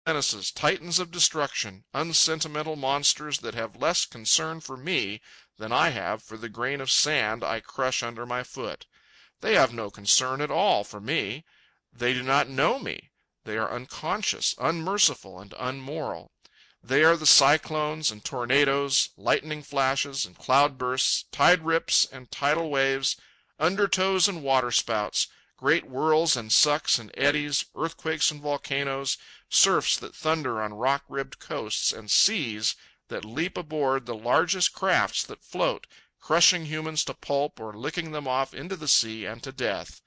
menaces, titans of destruction, unsentimental monsters that have less concern for me than I have for the grain of sand I crush under my foot. They have no concern at all for me. They do not know me. They are unconscious, unmerciful, and unmoral. They are the cyclones and tornadoes, lightning flashes and cloud bursts, tide rips and tidal waves, undertows and waterspouts, great whirls and sucks and eddies, earthquakes and volcanoes, surfs that thunder on rock-ribbed coasts, and seas that leap aboard the largest crafts that float, crushing humans to pulp or licking them off into the sea and to death.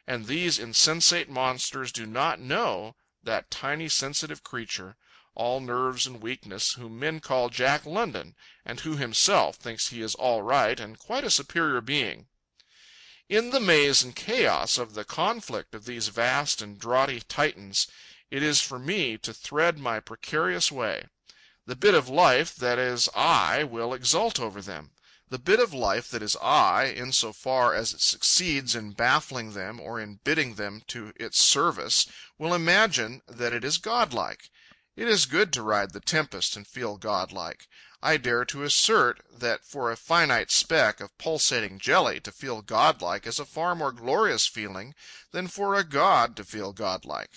And these insensate monsters do not know that tiny sensitive creature, all nerves and weakness, whom men call Jack London, and who himself thinks he is all right and quite a superior being. In the maze and chaos of the conflict of these vast and draughty Titans, it is for me to thread my precarious way. The bit of life that is I will exult over them. The bit of life that is I, in so far as it succeeds in baffling them or in bidding them to its service, will imagine that it is godlike. It is good to ride the tempest and feel godlike. I dare to assert that for a finite speck of pulsating jelly to feel godlike is a far more glorious feeling than for a god to feel godlike.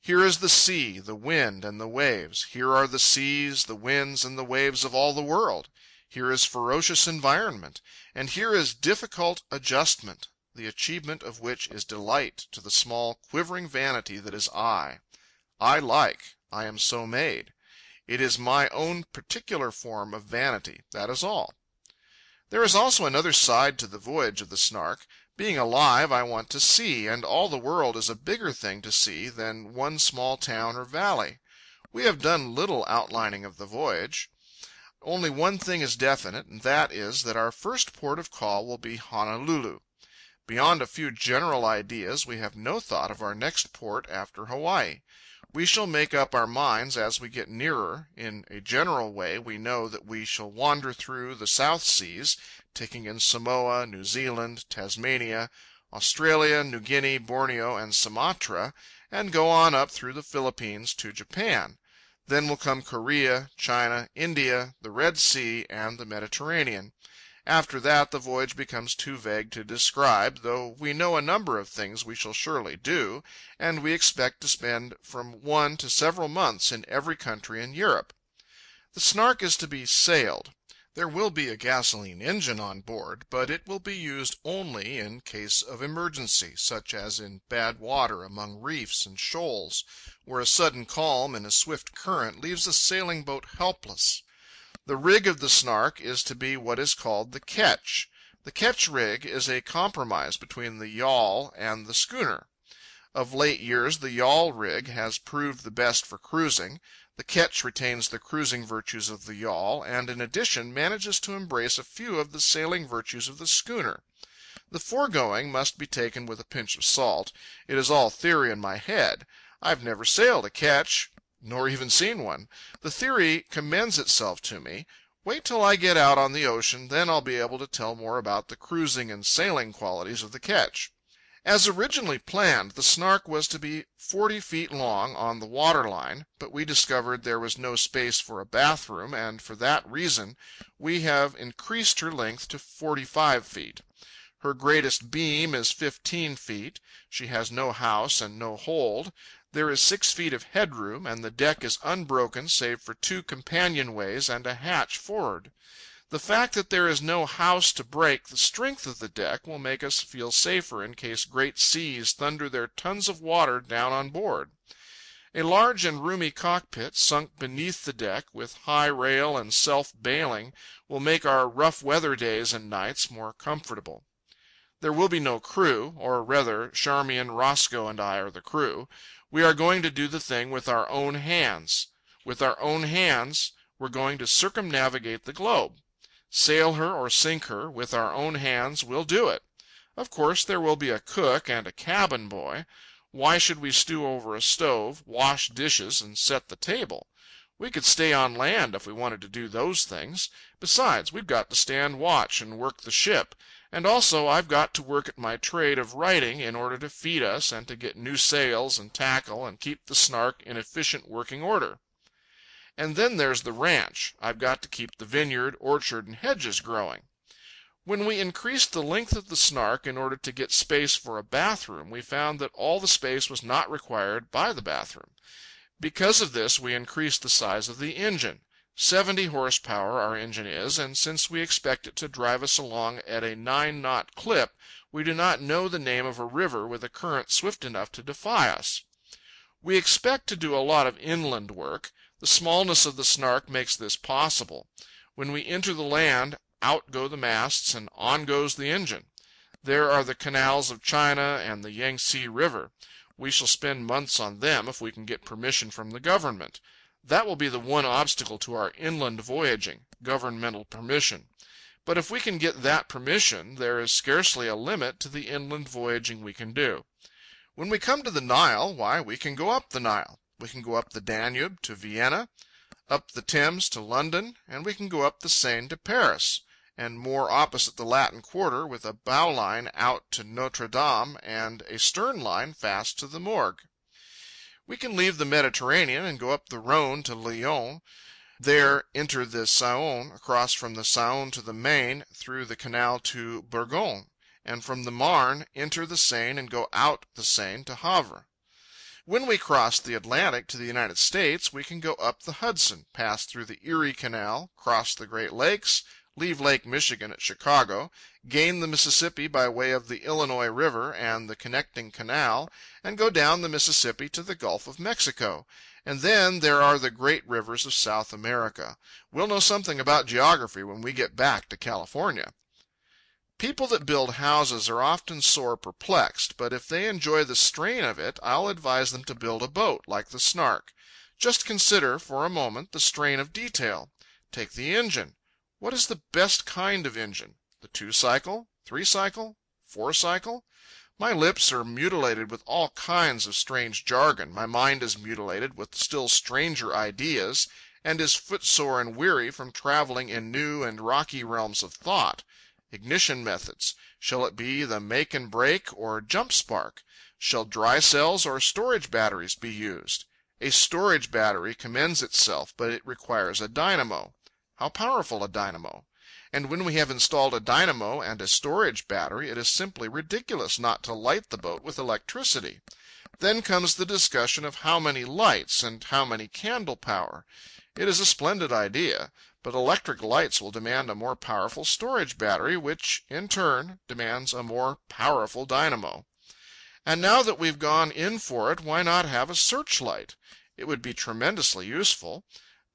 Here is the sea, the wind, and the waves. Here are the seas, the winds, and the waves of all the world. Here is ferocious environment, and here is difficult adjustment, the achievement of which is delight to the small quivering vanity that is I. I like. I am so made. It is my own particular form of vanity, that is all. There is also another side to the voyage of the Snark. Being alive, I want to see, and all the world is a bigger thing to see than one small town or valley. We have done little outlining of the voyage. Only one thing is definite, and that is that our first port of call will be Honolulu. Beyond a few general ideas, we have no thought of our next port after Hawaii. We shall make up our minds as we get nearer. In a general way, we know that we shall wander through the South Seas, taking in Samoa, New Zealand, Tasmania, Australia, New Guinea, Borneo, and Sumatra, and go on up through the Philippines to Japan. Then will come Korea, China, India, the Red Sea, and the Mediterranean. After that, the voyage becomes too vague to describe, though we know a number of things we shall surely do, and we expect to spend from 1 to several months in every country in Europe. The Snark is to be sailed. There will be a gasoline engine on board, but it will be used only in case of emergency, such as in bad water among reefs and shoals, where a sudden calm in a swift current leaves a sailing boat helpless. The rig of the Snark is to be what is called the ketch. The ketch rig is a compromise between the yawl and the schooner. Of late years the yawl rig has proved the best for cruising. The ketch retains the cruising virtues of the yawl, and in addition manages to embrace a few of the sailing virtues of the schooner. The foregoing must be taken with a pinch of salt. It is all theory in my head. I've never sailed a ketch, nor even seen one. The theory commends itself to me. Wait till I get out on the ocean, then I'll be able to tell more about the cruising and sailing qualities of the ketch. As originally planned, the Snark was to be 40 feet long on the water line, but we discovered there was no space for a bathroom, and for that reason we have increased her length to 45 feet. Her greatest beam is 15 feet. She has no house and no hold. There is 6 feet of headroom, and the deck is unbroken save for 2 companionways and a hatch forward. The fact that there is no house to break the strength of the deck will make us feel safer in case great seas thunder their tons of water down on board. A large and roomy cockpit, sunk beneath the deck, with high rail and self-bailing, will make our rough weather days and nights more comfortable. There will be no crew, or rather, Charmian, Roscoe, and I are the crew. We are going to do the thing with our own hands. With our own hands, we're going to circumnavigate the globe. Sail her or sink her, with our own hands we'll do it. Of course, there will be a cook and a cabin boy. Why should we stew over a stove, wash dishes, and set the table? We could stay on land if we wanted to do those things. Besides, we've got to stand watch and work the ship, And also I've got to work at my trade of writing in order to feed us and to get new sails and tackle and keep the Snark in efficient working order. And then there's the ranch. I've got to keep the vineyard, orchard, and hedges growing. When we increased the length of the Snark in order to get space for a bathroom, we found that all the space was not required by the bathroom. Because of this, we increased the size of the engine. 70 horsepower our engine is, and since we expect it to drive us along at a 9-knot clip, we do not know the name of a river with a current swift enough to defy us. We expect to do a lot of inland work. The smallness of the Snark makes this possible. When we enter the land, out go the masts, and on goes the engine. There are the canals of China and the Yangtze River. We shall spend months on them if we can get permission from the government. That will be the one obstacle to our inland voyaging, governmental permission. But if we can get that permission, there is scarcely a limit to the inland voyaging we can do. When we come to the Nile, why, we can go up the Nile. We can go up the Danube to Vienna, up the Thames to London, and we can go up the Seine to Paris, and more opposite the Latin Quarter with a bow line out to Notre Dame and a stern line fast to the Morgue. We can leave the Mediterranean and go up the Rhone to Lyon, there enter the Saône, across from the Saône to the Maine, through the canal to Bourgogne, and from the Marne enter the Seine and go out the Seine to Havre. When we cross the Atlantic to the United States, we can go up the Hudson, pass through the Erie Canal, cross the Great Lakes, leave Lake Michigan at Chicago, gain the Mississippi by way of the Illinois River and the connecting canal, and go down the Mississippi to the Gulf of Mexico. And then there are the great rivers of South America. We'll know something about geography when we get back to California. People that build houses are often sore perplexed, but if they enjoy the strain of it, I'll advise them to build a boat like the Snark. Just consider for a moment the strain of detail. Take the engine. What is the best kind of engine? The 2-cycle? 3-cycle? 4-cycle? My lips are mutilated with all kinds of strange jargon. My mind is mutilated with still stranger ideas, and is footsore and weary from traveling in new and rocky realms of thought. Ignition methods. Shall it be the make and break or jump spark? Shall dry cells or storage batteries be used? A storage battery commends itself, but it requires a dynamo. How powerful a dynamo? And when we have installed a dynamo and a storage battery, it is simply ridiculous not to light the boat with electricity. Then comes the discussion of how many lights and how many candle power. It is a splendid idea, but electric lights will demand a more powerful storage battery, which, in turn, demands a more powerful dynamo. And now that we've gone in for it, why not have a searchlight? It would be tremendously useful.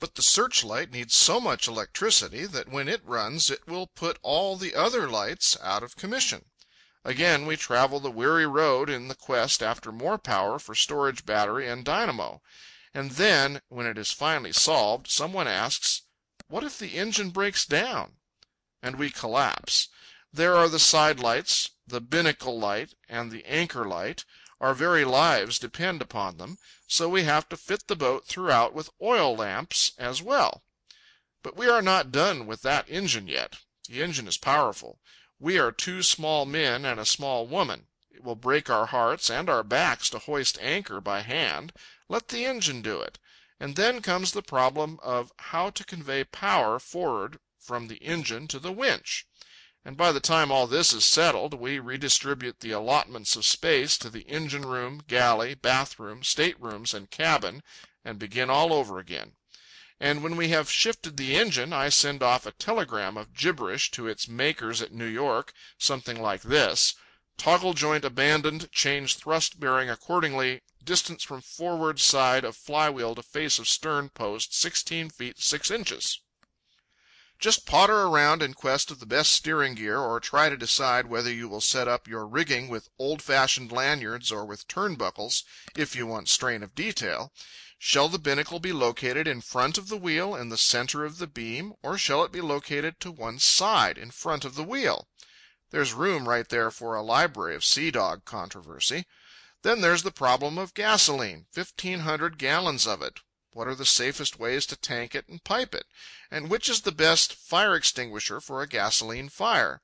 But the searchlight needs so much electricity that when it runs it will put all the other lights out of commission. Again we travel the weary road in the quest after more power for storage battery and dynamo. And then, when it is finally solved, someone asks, "What if the engine breaks down?" And we collapse. There are the side lights, the binnacle light, and the anchor light. Our very lives depend upon them, so we have to fit the boat throughout with oil lamps as well. But we are not done with that engine yet. The engine is powerful. We are 2 small men and a small woman. It will break our hearts and our backs to hoist anchor by hand. Let the engine do it. And then comes the problem of how to convey power forward from the engine to the winch. And by the time all this is settled, we redistribute the allotments of space to the engine room, galley, bathroom, staterooms, and cabin, and begin all over again. And when we have shifted the engine, I send off a telegram of gibberish to its makers at New York, something like this: toggle joint abandoned, change thrust bearing accordingly, distance from forward side of flywheel to face of stern post 16 feet 6 inches. Just potter around in quest of the best steering gear, or try to decide whether you will set up your rigging with old-fashioned lanyards or with turnbuckles, if you want strain of detail. Shall the binnacle be located in front of the wheel in the center of the beam, or shall it be located to one side in front of the wheel? There's room right there for a library of sea-dog controversy. Then there's the problem of gasoline, 1,500 gallons of it. What are the safest ways to tank it and pipe it? And which is the best fire extinguisher for a gasoline fire?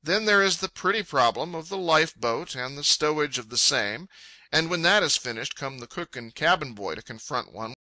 Then there is the pretty problem of the life boat and the stowage of the same; and when that is finished come the cook and cabin boy to confront one